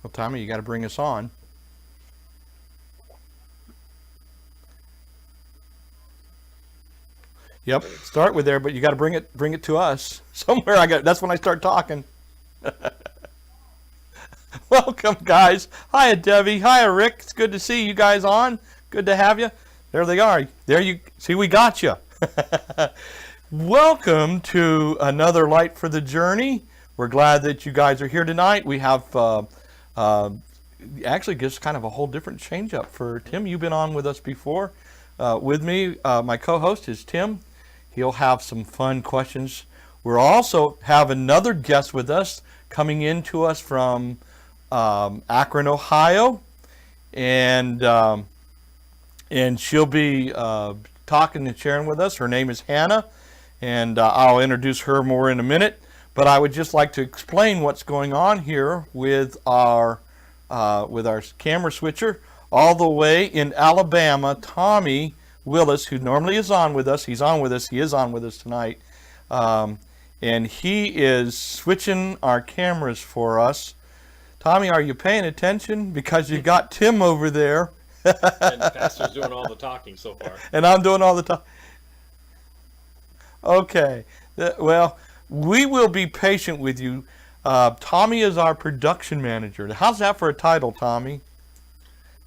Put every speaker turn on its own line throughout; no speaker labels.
Well, Tommy, you got to bring us on. Yep, start with there, but you got to bring it to us somewhere. That's when I start talking. Welcome, guys. Hiya, Debbie. Hiya, Rick. It's good to see you guys on. Good to have you. There they are. There you see. We got you. Welcome to another Light for the Journey. We're glad that you guys are here tonight. We have actually just kind of a whole different change up for Tim. You've been on with us before. With me, my co-host is Tim. He'll have some fun questions. We'll also have another guest with us coming in to us from Akron, Ohio, and she'll be talking and sharing with us. Her name is Hannah, and I'll introduce her more in a minute. But I would just like to explain what's going on here with our camera switcher all the way in Alabama. Tommy Willis, who normally is on with us, he's on with us. He is on with us tonight, and he is switching our cameras for us. Tommy, are you paying attention? Because you got Tim over there.
And Pastor's doing all the talking so far.
And I'm doing all the talking. Okay. Well, we will be patient with you. Tommy is our production manager. How's that for a title, Tommy?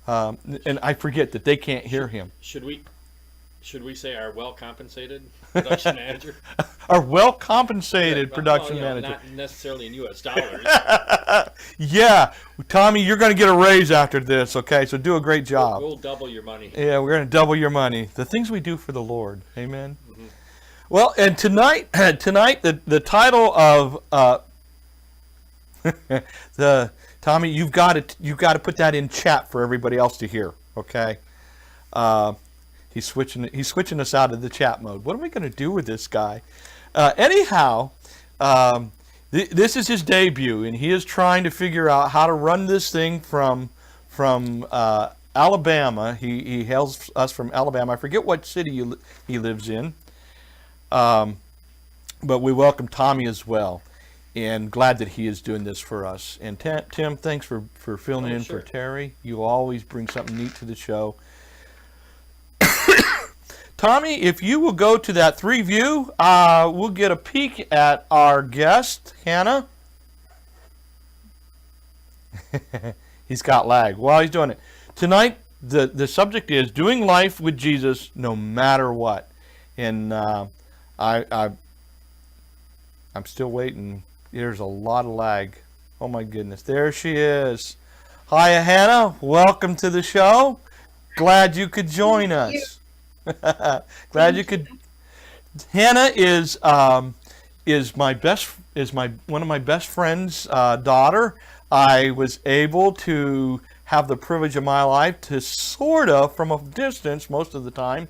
And I forget that they can't hear him.
Should we say our well-compensated production manager?
Our well-compensated production manager.
Not necessarily in U.S. dollars.
Yeah. Tommy, you're going to get a raise after this, okay? So do a great job.
We'll double your money.
Yeah, we're going to double your money. The things we do for the Lord. Amen. Mm-hmm. Well, and tonight the title of Tommy, you've got to put that in chat for everybody else to hear, okay? He's switching us out of the chat mode. What are we going to do with this guy? Anyhow, this is his debut, and he is trying to figure out how to run this thing from Alabama. He hails us from Alabama. I forget what city he lives in, but we welcome Tommy as well, and glad that he is doing this for us. And Tim, thanks for filling in for Terry. You always bring something neat to the show. Tommy, if you will go to that 3 view, we'll get a peek at our guest, Hannah. He's got lag. While he's doing it. Tonight, the subject is doing life with Jesus no matter what. And I'm still waiting. There's a lot of lag. Oh my goodness. There she is. Hiya, Hannah. Welcome to the show. Glad you could join us. Glad you could. Hannah is one of my best friend's daughter. I was able to have the privilege of my life to sort of, from a distance, most of the time,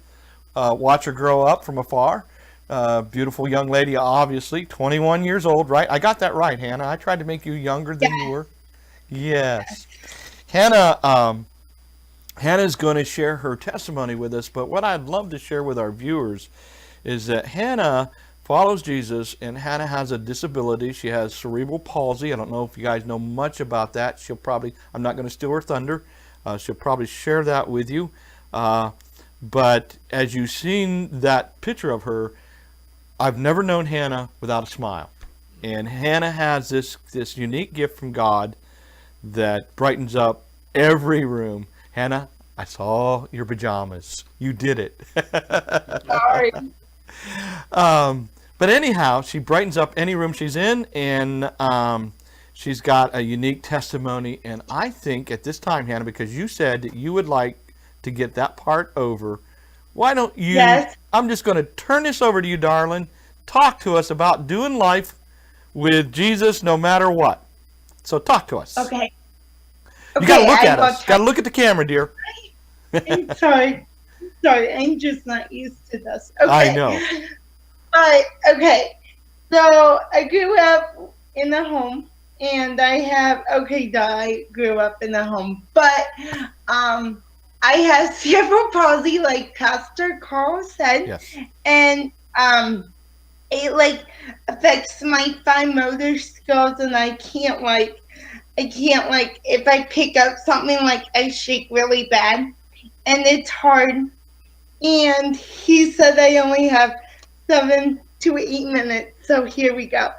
watch her grow up from afar. Beautiful young lady, obviously, 21 years old, right? I got that right, Hannah. I tried to make you younger than you were. Yes. Hannah's going to share her testimony with us, but what I'd love to share with our viewers is that Hannah follows Jesus, and Hannah has a disability. She has cerebral palsy. I don't know if you guys know much about that. I'm not going to steal her thunder. She'll probably share that with you. But as you've seen that picture of her, I've never known Hannah without a smile. And Hannah has this unique gift from God that brightens up every room. Hannah, I saw your pajamas. You did it.
Sorry.
But anyhow, she brightens up any room she's in, and she's got a unique testimony. And I think at this time, Hannah, because you said that you would like to get that part over, why don't you? Yes. I'm just going to turn this over to you, darling. Talk to us about doing life with Jesus no matter what. So talk to us.
Okay.
You got to look at us. Got to look at the camera, dear.
I'm sorry, I'm just not used to this. Okay.
I know.
But, okay, so I grew up in the home and I have okay, duh, I grew up in a home, but I have cerebral palsy, like Pastor Carl said,
Yes.
and it like affects my fine motor skills, and I can't like if I pick up something like I shake really bad, and it's hard. And he said I only have 7 to 8 minutes, so here we go.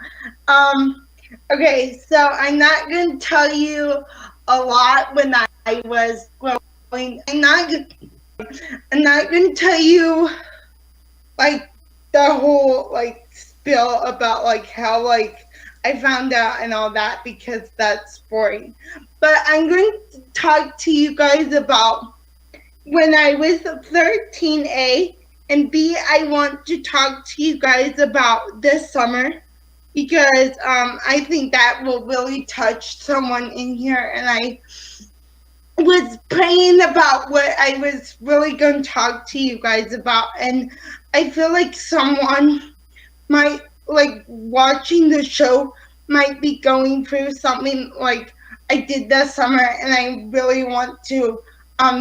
Okay, so I'm not going to tell you a lot when I was growing. I'm not going to tell you like the whole like spill about like how like I found out and all that because that's boring. But I'm going to talk to you guys about when I was 13A, and B, I want to talk to you guys about this summer because I think that will really touch someone in here. And I was praying about what I was really going to talk to you guys about. And I feel like someone might, like, watching the show might be going through something like I did this summer. And I really want to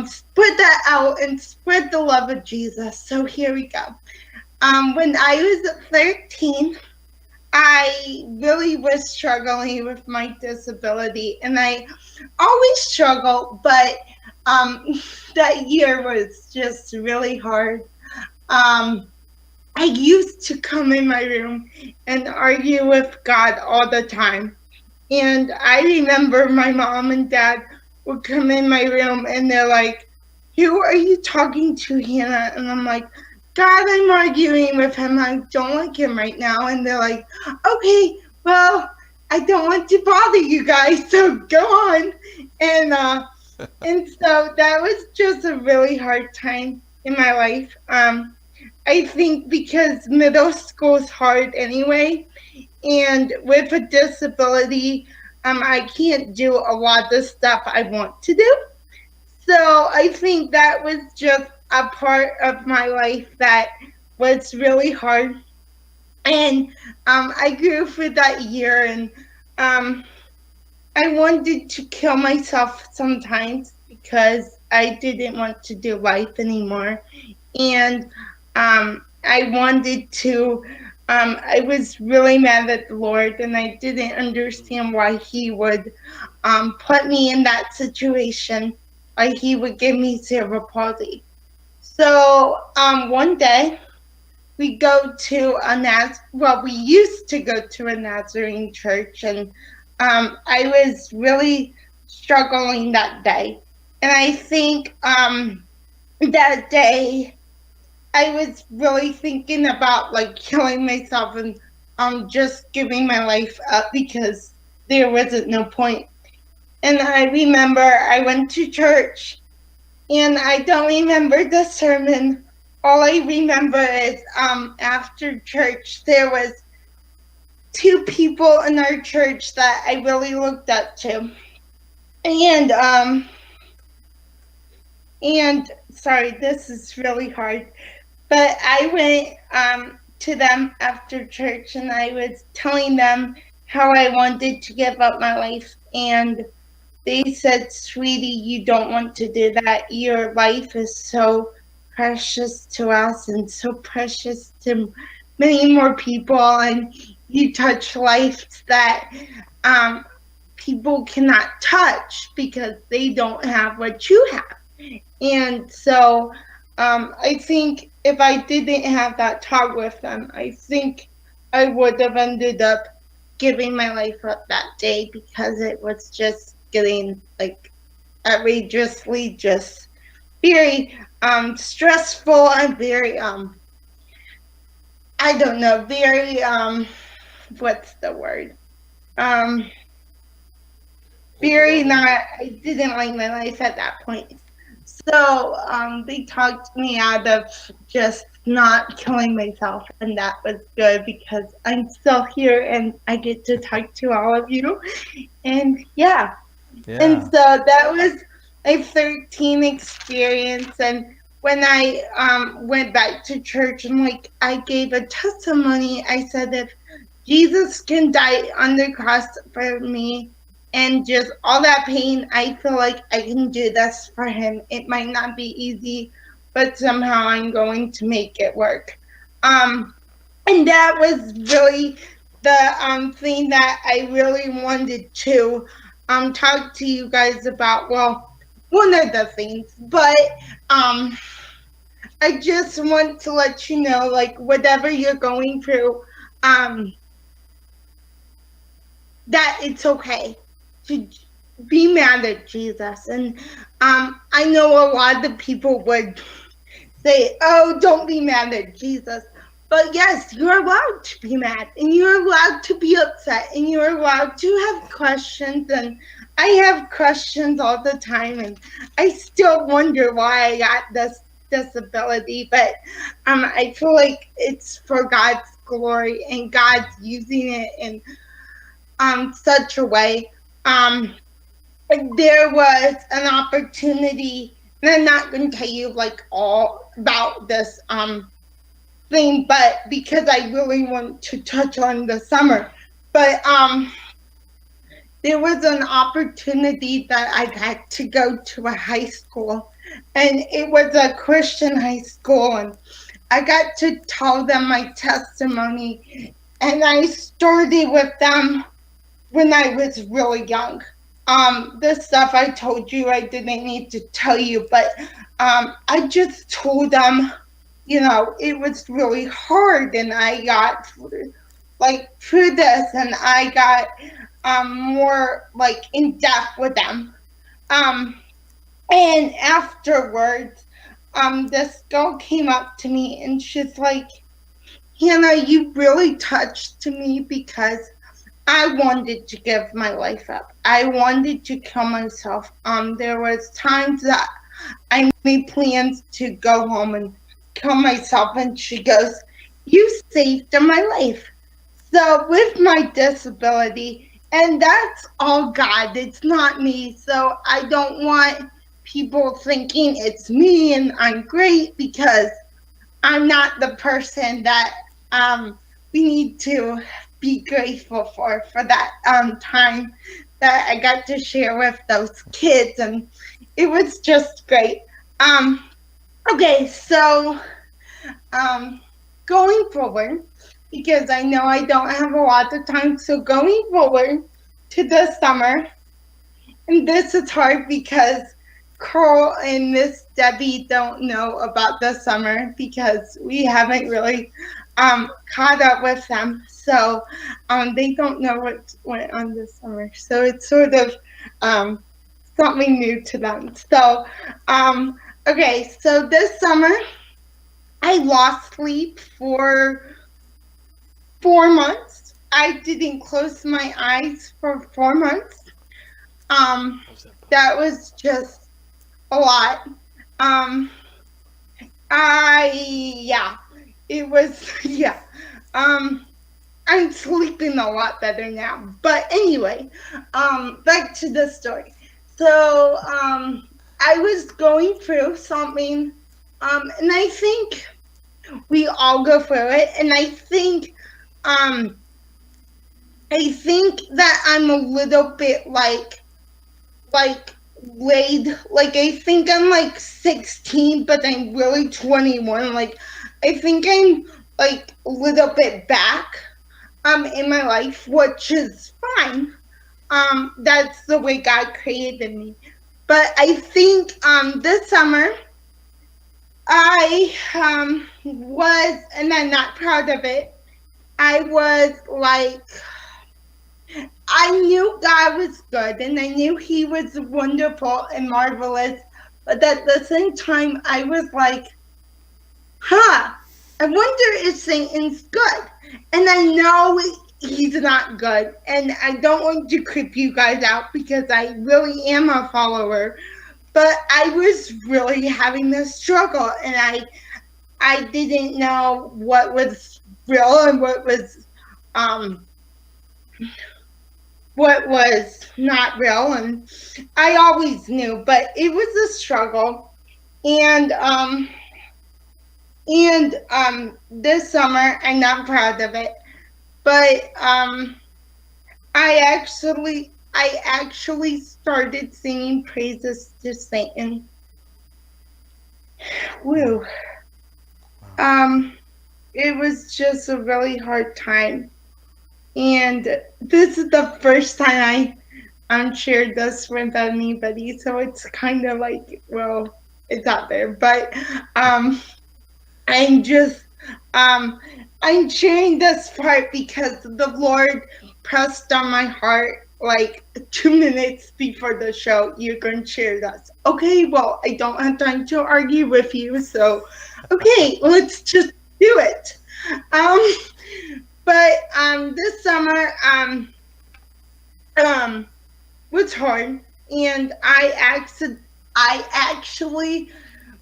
spread that out and spread the love of Jesus. So here we go. When I was 13, I really was struggling with my disability, and I always struggle, but that year was just really hard. I used to come in my room and argue with God all the time. And I remember my mom and dad would come in my room and they're like, "Who are you talking to, Hannah?" And I'm like, "God, I'm arguing with him. I don't like him right now." And they're like, "Okay, well, I don't want to bother you guys, so go on." And so that was just a really hard time in my life. I think because middle school is hard anyway, and with a disability, I can't do a lot of the stuff I want to do. So I think that was just a part of my life that was really hard. And I grew for that year, and I wanted to kill myself sometimes because I didn't want to do life anymore. And I wanted to, I was really mad at the Lord, and I didn't understand why He would put me in that situation, why He would give me cerebral palsy. So one day we go to we used to go to a Nazarene church, and I was really struggling that day. And I think that day I was really thinking about like killing myself and just giving my life up because there wasn't no point. And I remember I went to church, and I don't remember the sermon. All I remember is after church there was two people in our church that I really looked up to. And sorry, this is really hard. But I went to them after church, and I was telling them how I wanted to give up my life. And they said, "Sweetie, you don't want to do that. Your life is so precious to us and so precious to many more people. And you touch lives that people cannot touch because they don't have what you have." And so I think if I didn't have that talk with them, I think I would have ended up giving my life up that day because it was just getting like outrageously just very stressful and very I don't know, very what's the word? Very not, I didn't like my life at that point. So they talked me out of just not killing myself, and that was good because I'm still here and I get to talk to all of you. And yeah. And so that was a 13 experience. And when I went back to church and like I gave a testimony, I said, if Jesus can die on the cross for me, and just all that pain, I feel like I can do this for him. It might not be easy, but somehow I'm going to make it work. And that was really the thing that I really wanted to talk to you guys about. Well, one of the things, but I just want to let you know, like, whatever you're going through, that it's okay to be mad at Jesus. And I know a lot of people would say, oh, don't be mad at Jesus. But yes, you're allowed to be mad, and you're allowed to be upset, and you're allowed to have questions. And I have questions all the time, and I still wonder why I got this disability. But I feel like it's for God's glory, and God's using it in such a way. There was an opportunity, and I'm not going to tell you like all about this thing, but because I really want to touch on the summer. But there was an opportunity that I got to go to a high school, and it was a Christian high school, and I got to tell them my testimony, and I started with them when I was really young. This stuff I told you I didn't need to tell you, but I just told them, you know, it was really hard, and I got through this, and I got more like in depth with them. And afterwards, this girl came up to me, and she's like, Hannah, you really touched me, because I wanted to give my life up. I wanted to kill myself. There was times that I made plans to go home and kill myself, and she goes, you saved my life. So with my disability, and that's all God, it's not me. So I don't want people thinking it's me and I'm great, because I'm not the person that we need to be grateful for that time that I got to share with those kids, and it was just great. Okay, so going forward, because I know I don't have a lot of time, so going forward to the summer, and this is hard because Carl and Miss Debbie don't know about the summer, because we haven't really caught up with them, so they don't know what went on this summer, so it's sort of something new to them. So okay, so this summer I lost sleep for 4 months. I didn't close my eyes for 4 months. That was just a lot. It was, yeah. I'm sleeping a lot better now. But anyway, back to the story. So, I was going through something, and I think we all go through it, and I think that I'm a little bit like laid, like I think I'm like 16, but I'm really 21. Like I think I'm like a little bit back in my life, which is fine. That's the way God created me. But I think this summer I was, and I'm not proud of it, I was like, I knew God was good, and I knew he was wonderful and marvelous, but at the same time, I was like, I wonder if Satan's good. And I know he's not good, and I don't want to creep you guys out, because I really am a follower, but I was really having this struggle, and I didn't know what was real and what was not real, and I always knew, but it was a struggle. And this summer, I'm not proud of it, But I actually started singing praises to Satan. Woo. Um, it was just a really hard time. And this is the first time I shared this with anybody, so it's kind of like, well, it's out there. But um, I'm just um, I'm sharing this part because the Lord pressed on my heart like 2 minutes before the show. You're going to share this, okay? Well, I don't have time to argue with you, so okay, let's just do it. Um, but this summer um was hard, and I actually,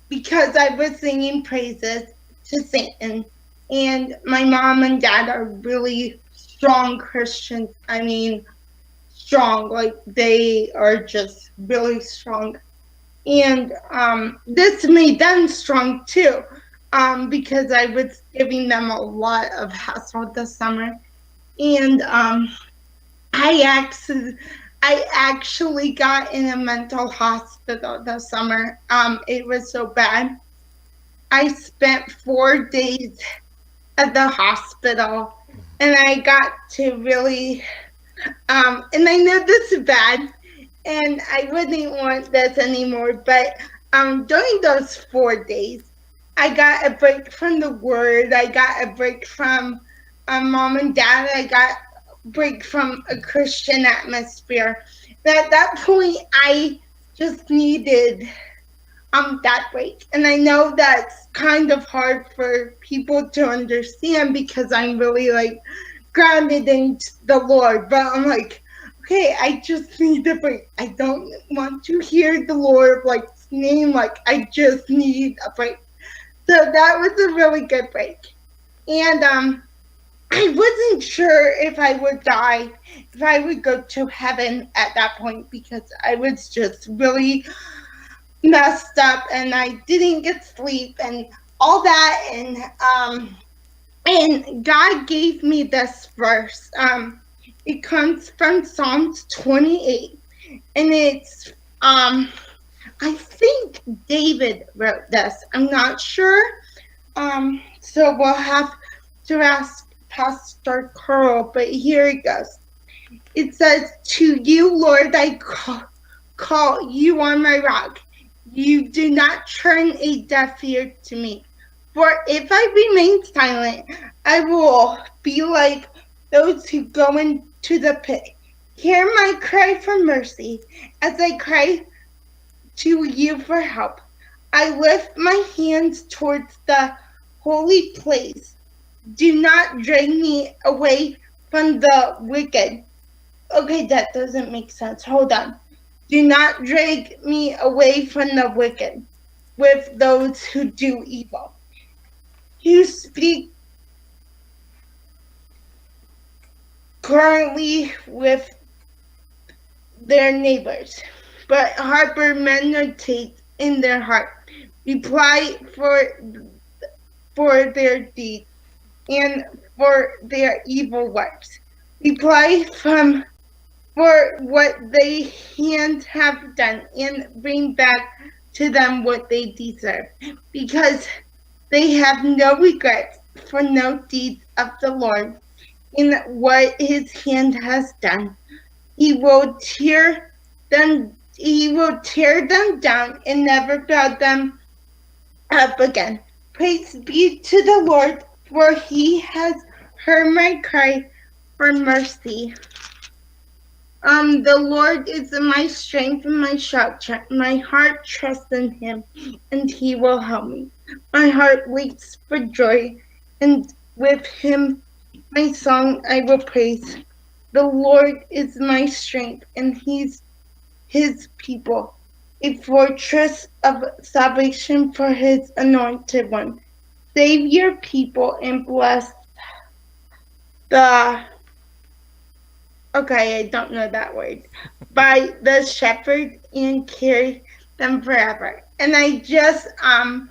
because I was singing praises to Satan, and my mom and dad are really strong Christians. I mean, strong, like they are just really strong. And this made them strong too, because I was giving them a lot of hassle this summer. And I actually, I actually got in a mental hospital this summer. It was so bad. I spent 4 days at the hospital, and I got to really, and I know this is bad, and I wouldn't want this anymore, but during those 4 days, I got a break from the word. I got a break from mom and dad. I got a break from a Christian atmosphere. And at that point, I just needed that break. And I know that's kind of hard for people to understand because I'm really like grounded in the Lord, but I'm like, okay, I just need a break. I don't want to hear the Lord like name, like I just need a break. So that was a really good break. And I wasn't sure if I would die, if I would go to heaven at that point, because I was just really messed up and I didn't get sleep and all that. And God gave me this verse. It comes from Psalms 28, and it's I think David wrote this. I'm not sure. So we'll have to ask Pastor Carl, but here it goes. It says, "To you, Lord, I call you on my rock. You do not turn a deaf ear to me. For if I remain silent, I will be like those who go into the pit. Hear my cry for mercy as I cry to you for help. I lift my hands towards the holy place. Do not drag me away from the wicked." Okay, that doesn't make sense. Hold on. "Do not drag me away from the wicked, with those who do evil. You speak currently with their neighbors, but harbor meditate in their heart. Reply for their deeds and for their evil works. Reply for what they hands have done, and bring back to them what they deserve, because they have no regrets for no deeds of the Lord in what his hand has done. He will tear them down and never build them up again. Praise be to the Lord, for he has heard my cry for mercy." The Lord is my strength and my shelter. My heart trusts in him, and he will help me. My heart leaps for joy, and with him my song I will praise. The Lord is my strength, and he's his people, a fortress of salvation for his anointed one. Save your people and bless the, okay, I don't know that word, by the shepherd, and carry them forever. And I just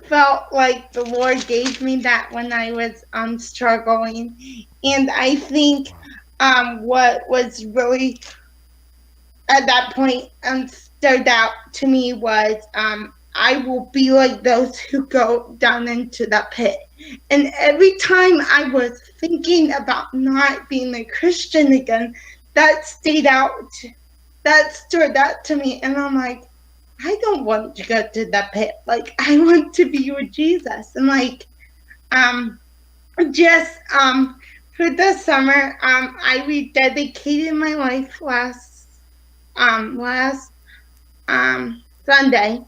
felt like the Lord gave me that when I was struggling. And I think what was really at that point stood out to me was I will be like those who go down into the pit. And every time I was thinking about not being a Christian again, that stood out to me. And I'm like, I don't want to go to the pit. Like, I want to be with Jesus. And like, just for the summer, I rededicated my life last Sunday,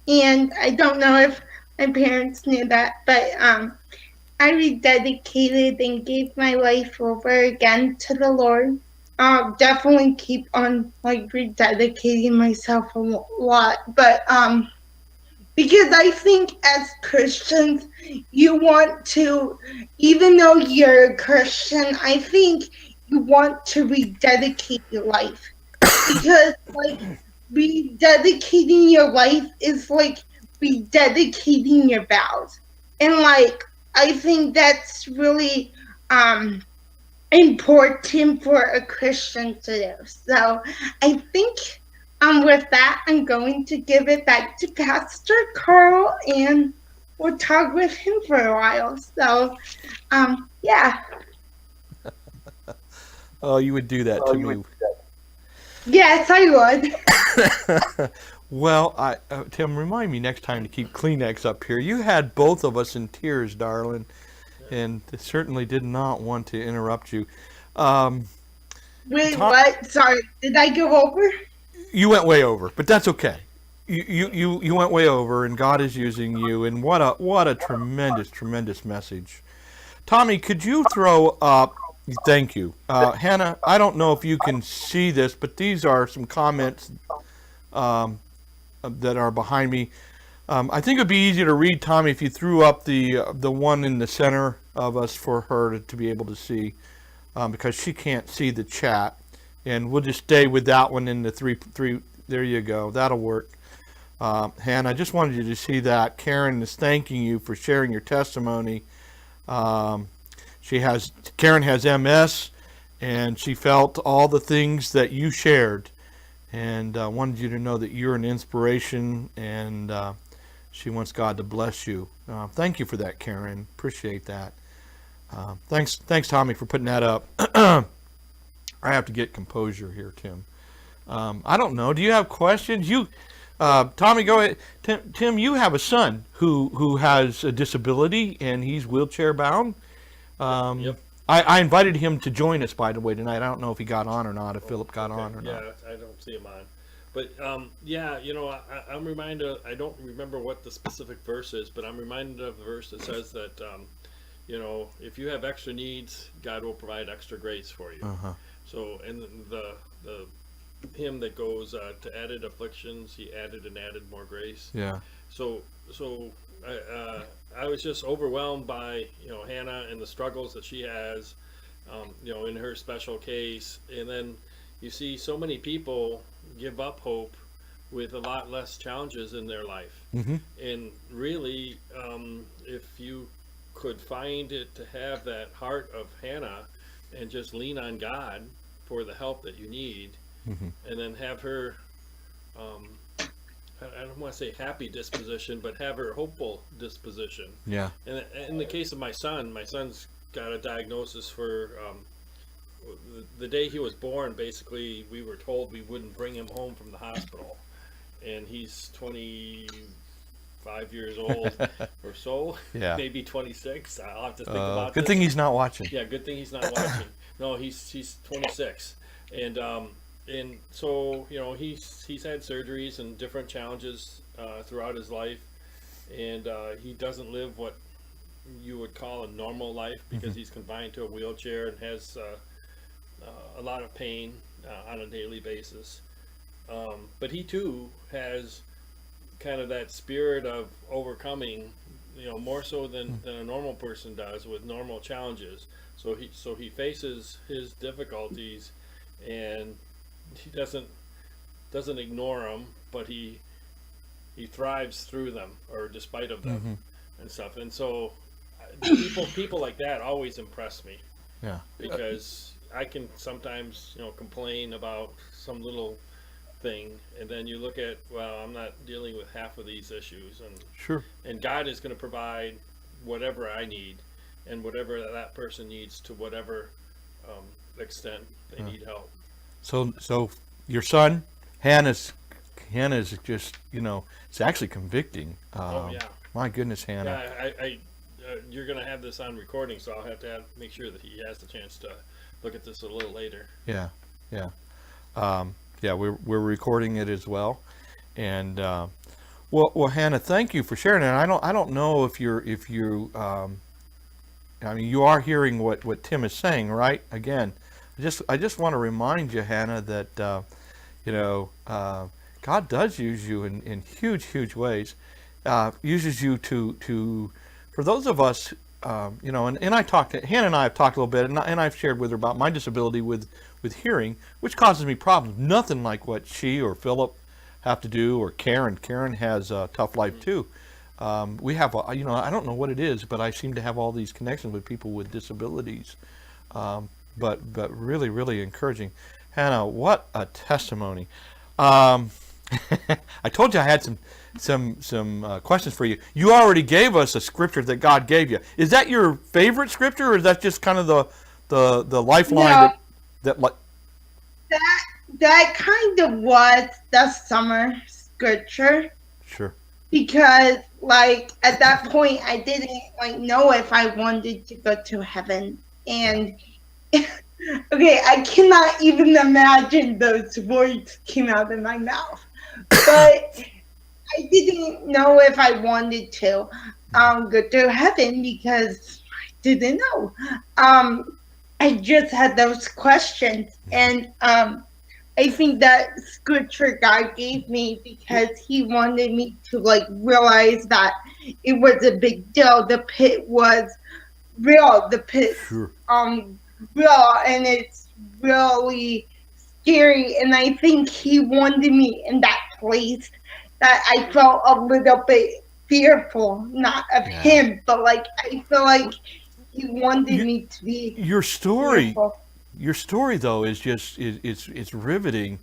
and I don't know if my parents knew that, but I rededicated and gave my life over again to the Lord. I'll definitely keep on like rededicating myself a lot, but because I think as Christians, you want to, even though you're a Christian, I think you want to rededicate your life. Because, like, rededicating your life is like rededicating your vows. And, like, I think that's really important for a Christian to do. So I think with that, I'm going to give it back to Pastor Carl, and we'll talk with him for a while. So, yeah.
Oh, you would do that to me.
Yes, I would.
Well, Tim, remind me next time to keep Kleenex up here. You had both of us in tears, darling, and certainly did not want to interrupt you.
Wait, what? Sorry, did I go over?
You went way over, but that's okay. You went way over, and God is using you, and what a tremendous message. Tommy, could you throw up? Thank you, Hannah. I don't know if you can see this, but these are some comments that are behind me. I think it'd be easier to read, Tommy, if you threw up the one in the center of us for her to be able to see, because she can't see the chat, and we'll just stay with that one in the three. There you go. That'll work. Hannah, I just wanted you to see that. Karen is thanking you for sharing your testimony. Karen has MS, and she felt all the things that you shared, and wanted you to know that you're an inspiration, and she wants God to bless you. Thank you for that, Karen. Appreciate that. Thanks, Tommy, for putting that up. I have to get composure here, Tim. I don't know. Do you have questions? Tommy, go ahead. Tim, you have a son who has a disability, and he's wheelchair bound.
Yep.
I invited him to join us, by the way, tonight. I don't know if he got on or not, if Philip got on or not.
Yeah, I don't see him on. But, I'm reminded, I don't remember what the specific verse is, but I'm reminded of the verse that says that, if you have extra needs, God will provide extra grace for you.
Uh-huh.
So, and the hymn that goes to added afflictions, he added and added more grace.
Yeah.
So I was just overwhelmed by Hannah and the struggles that she has, in her special case, and then you see so many people give up hope with a lot less challenges in their life.
Mm-hmm.
And really, if you could find it to have that heart of Hannah and just lean on God for the help that you need,
Mm-hmm.
and then have her, I don't want to say happy disposition, but have her hopeful disposition.
Yeah.
And in the case of my son's got a diagnosis for, the day he was born, basically, we were told we wouldn't bring him home from the hospital. And he's 25 years old or so.
Yeah.
Maybe 26. I'll have to think about
good
this.
thing he's not watching.
Yeah, good thing he's not watching. No, he's 26. And so, he's had surgeries and different challenges throughout his life. And he doesn't live what you would call a normal life because
Mm-hmm.
he's confined to a wheelchair and has a lot of pain on a daily basis. But he too has kind of that spirit of overcoming, more so than a normal person does with normal challenges. So he faces his difficulties, and he doesn't ignore them, but he he thrives through them or despite of them
Mm-hmm.
and stuff. And so people like that always impress me
Yeah.
because I can sometimes, complain about some little thing, and then you look at, well, I'm not dealing with half of these issues,
Sure.
and God is going to provide whatever I need and whatever that person needs to whatever extent they need help.
So your son, Hannah's just, it's actually convicting.
Oh yeah.
My goodness, Hannah.
Yeah, you're going to have this on recording, so I'll have to make sure that he has the chance to look at this a little later.
Yeah. Yeah. Yeah, we're recording it as well. And, well, Hannah, thank you for sharing it. I don't know if you, I mean, you are hearing what Tim is saying, right? Again, I just want to remind you, Hannah, that, God does use you in huge ways. Uses you to for those of us, and I talked to Hannah and I have talked a little bit, and I've shared with her about my disability with hearing, which causes me problems. Nothing like what she or Philip have to do, or Karen. Karen has a tough life too. We have, I don't know what it is, but I seem to have all these connections with people with disabilities. But really encouraging. Hannah, what a testimony. I told you I had some questions for you. You already gave us a scripture that God gave you. Is that your favorite scripture, or is that just kind of the lifeline
No, that kind of was the summer scripture,
Sure.
because at that point I didn't know if I wanted to go to heaven. And okay, I cannot even imagine those words came out of my mouth, but I didn't know if I wanted to go to heaven because I didn't know. I just had those questions, and I think that scripture God gave me because He wanted me to realize that it was a big deal. The pit was real. The pit,
Sure.
real, and it's really scary. And I think He wanted me in that place that I felt a little bit fearful, not of Him, but I feel like He wanted me to be
Your story.
fearful.
Your story, though, is just it's riveting,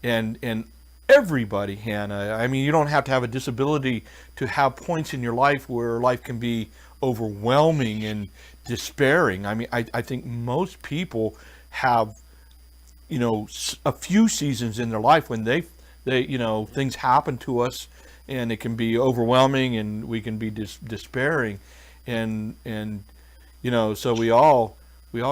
and everybody, Hannah. I mean, you don't have to have a disability to have points in your life where life can be overwhelming and despairing. I mean, I think most people have, a few seasons in their life when they things happen to us, and it can be overwhelming, and we can be despairing, and so we all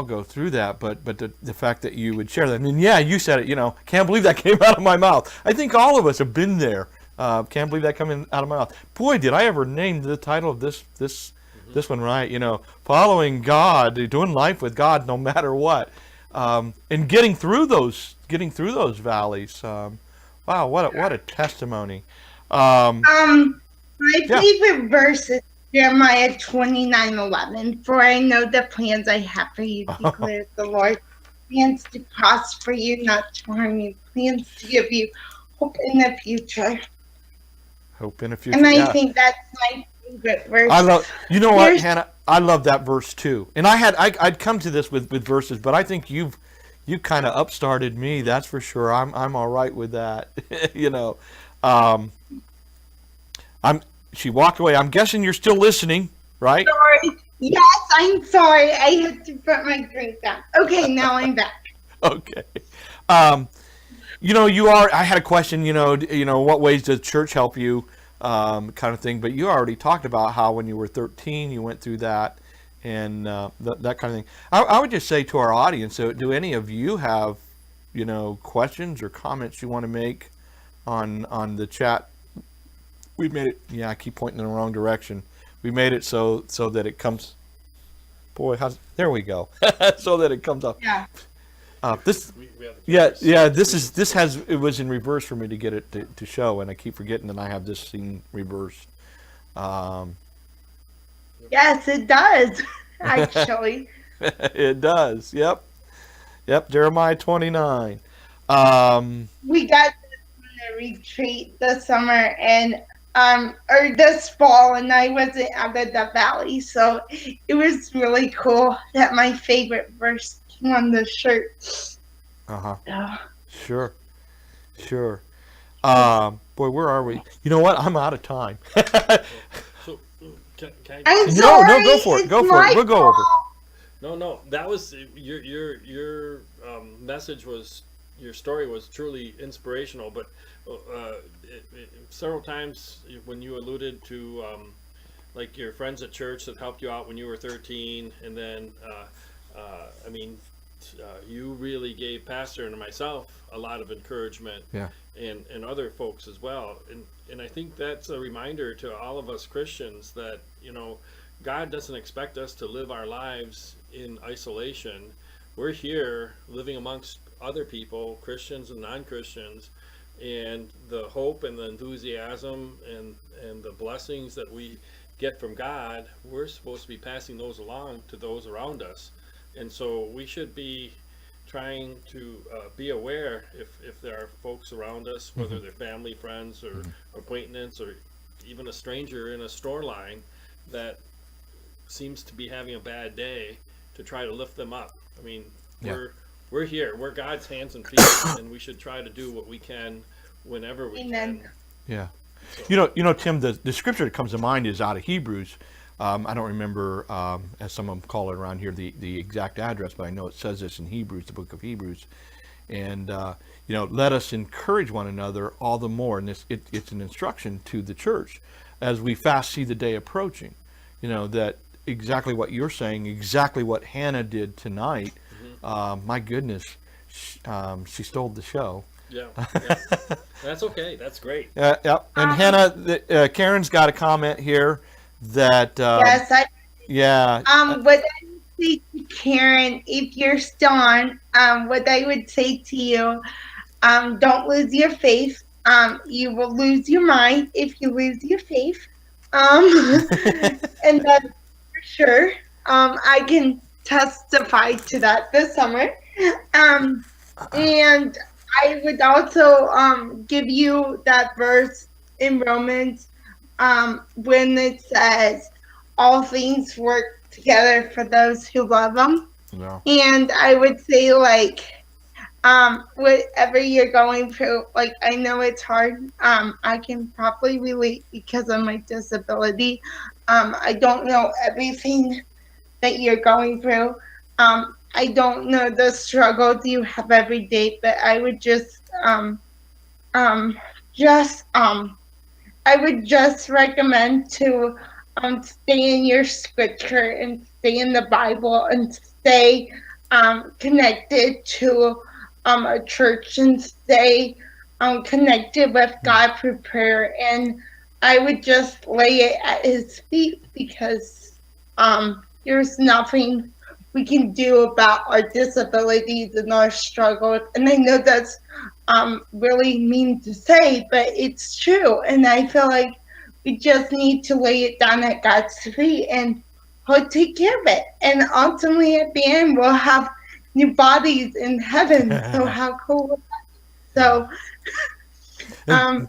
go through that, but the fact that you would share that, I mean, yeah, you said it, can't believe that came out of my mouth. I think all of us have been there. Can't believe that coming out of my mouth. Boy, did I ever name the title of this one right, following God, doing life with God no matter what, and getting through those valleys. Wow, what a testimony.
My favorite verse is Jeremiah 29:11. For I know the plans I have for you, declares the Lord. Plans to prosper you, not to harm you. Plans to give you hope in the future.
Hope in the future.
And I think that's my favorite verse.
I love. You know what, Hannah? I love that verse too. And I'd come to this with verses, but I think you kind of upstarted me. That's for sure. I'm all right with that. She walked away. I'm guessing you're still listening, right?
Sorry. Yes, I'm sorry. I had to put my drink down. Okay, now I'm back.
Okay. You are. I had a question. What ways does church help you, kind of thing. But you already talked about how when you were 13, you went through that, and that kind of thing. I would just say to our audience, so do any of you have, questions or comments you want to make on the chat? We made it. Yeah, I keep pointing in the wrong direction. We made it so that it comes. Boy, there we go. So that it comes up.
Yeah.
This.
We have the
Yeah. It was in reverse for me to get it to show, and I keep forgetting that I have this scene reversed.
Yes, it does. Actually.
It does. Yep. Jeremiah 29.
We got this on a retreat this summer, and or this fall, and I wasn't out of the valley, so it was really cool that my favorite verse came on the shirt.
Uh-huh.
So,
Sure. Sure. Boy, where are we? You know what? I'm out of time.
So, can I
I'm
No,
sorry.
no, go for it.
It's
Go for
my
it. We'll go over.
fault.
No, that was your message was your story was truly inspirational. But several times when you alluded to like your friends at church that helped you out when you were 13, and then I mean, you really gave Pastor and myself a lot of encouragement,
Yeah.
and other folks as well. And I think that's a reminder to all of us Christians that, God doesn't expect us to live our lives in isolation. We're here living amongst other people, Christians and non-Christians, and the hope and the enthusiasm and the blessings that we get from God, we're supposed to be passing those along to those around us. And so we should be trying to be aware if there are folks around us, whether they're family, friends, or acquaintance, or even a stranger in a store line that seems to be having a bad day, to try to lift them up. I mean,
Yeah.
we're here. We're God's hands and feet, and we should try to do what we can whenever we
Amen.
can.
Yeah. Tim, the scripture that comes to mind is out of Hebrews. I don't remember, as some of them call it around here, the exact address, but I know it says this in Hebrews, the book of Hebrews. And, let us encourage one another all the more. And it's an instruction to the church as we fast see the day approaching. That exactly what you're saying, exactly what Hannah did tonight. My goodness, she stole the show.
Yeah. That's okay. That's great.
Yep. And Hannah, Karen's got a comment here that,
Yes,
yeah,
what I would say to Karen, if you're still on, what I would say to you, don't lose your faith. You will lose your mind if you lose your faith. And that's for sure. I can testify to that this summer. And I would also give you that verse in Romans when it says, all things work together for those who love them.
no.
And I would say, whatever you're going through, I know it's hard. I can probably relate because of my disability. I don't know everything that you're going through. I don't know the struggles you have every day, but I would I would just recommend to stay in your scripture and stay in the Bible and stay connected to a church and stay connected with God through prayer. And I would just lay it at His feet because there's nothing we can do about our disabilities and our struggles. And I know that's really mean to say, but it's true. And I feel like we just need to lay it down at God's feet and He'll take care of it. And ultimately at the end, we'll have new bodies in heaven. So how cool would that be? So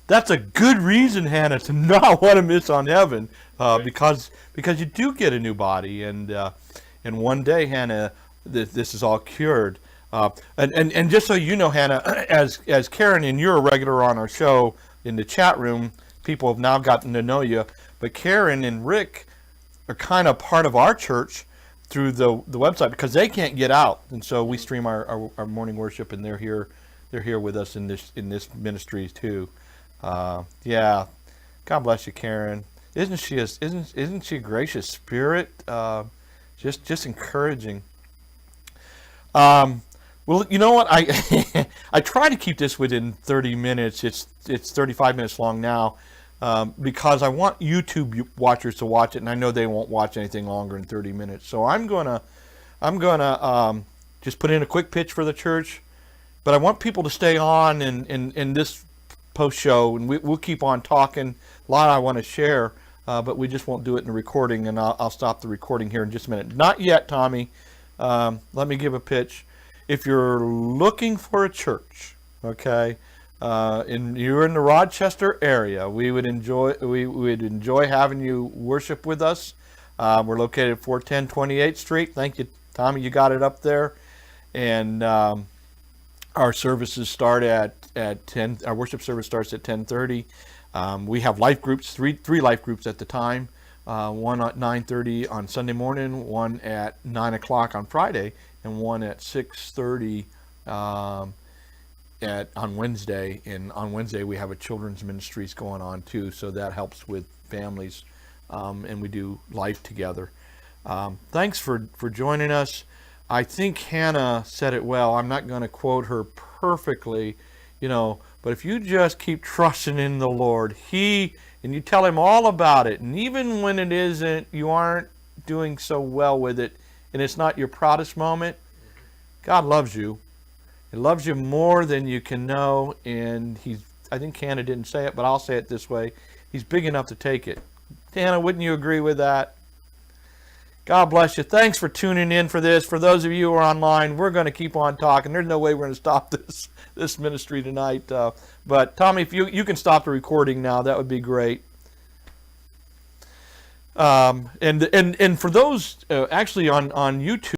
That's a good reason, Hannah, to not want to miss on heaven, because you do get a new body, and one day, Hannah, this is all cured. And just so you know, Hannah, as Karen, and you're a regular on our show in the chat room, people have now gotten to know you. But Karen and Rick are kind of part of our church through the website because they can't get out, and so we stream our morning worship, and they're here with us in this ministry too. Yeah, God bless you, Karen. Isn't she a gracious spirit? Just encouraging. Well, you know what? I try to keep this within 30 minutes. It's 35 minutes long now, because I want YouTube watchers to watch it, and I know they won't watch anything longer than 30 minutes. So I'm gonna just put in a quick pitch for the church, but I want people to stay on in this post show, and we'll keep on talking. A lot I want to share, but we just won't do it in the recording, and I'll stop the recording here in just a minute. Not yet, Tommy. Let me give a pitch. If you're looking for a church, okay, you're in the Rochester area, we would enjoy having you worship with us. We're located at 410 28th Street. Thank you, Tommy. You got it up there. And our services start at 10. Our worship service starts at 10:30. We have life groups, three life groups at the time. One at 9:30 on Sunday morning, one at 9 o'clock on Friday, and one at 6:30 on Wednesday. And on Wednesday we have a children's ministries going on too, so that helps with families, and we do life together. Thanks for joining us. I think Hannah said it well. I'm not going to quote her perfectly, but if you just keep trusting in the Lord, and you tell him all about it, and even when it isn't, you aren't doing so well with it, and it's not your proudest moment, God loves you. He loves you more than you can know, and I think Hannah didn't say it, but I'll say it this way. He's big enough to take it. Hannah, wouldn't you agree with that? God bless you. Thanks for tuning in for this. For those of you who are online, we're going to keep on talking. There's no way we're going to stop this ministry tonight. But Tommy, if you can stop the recording now, that would be great. And for those actually on YouTube.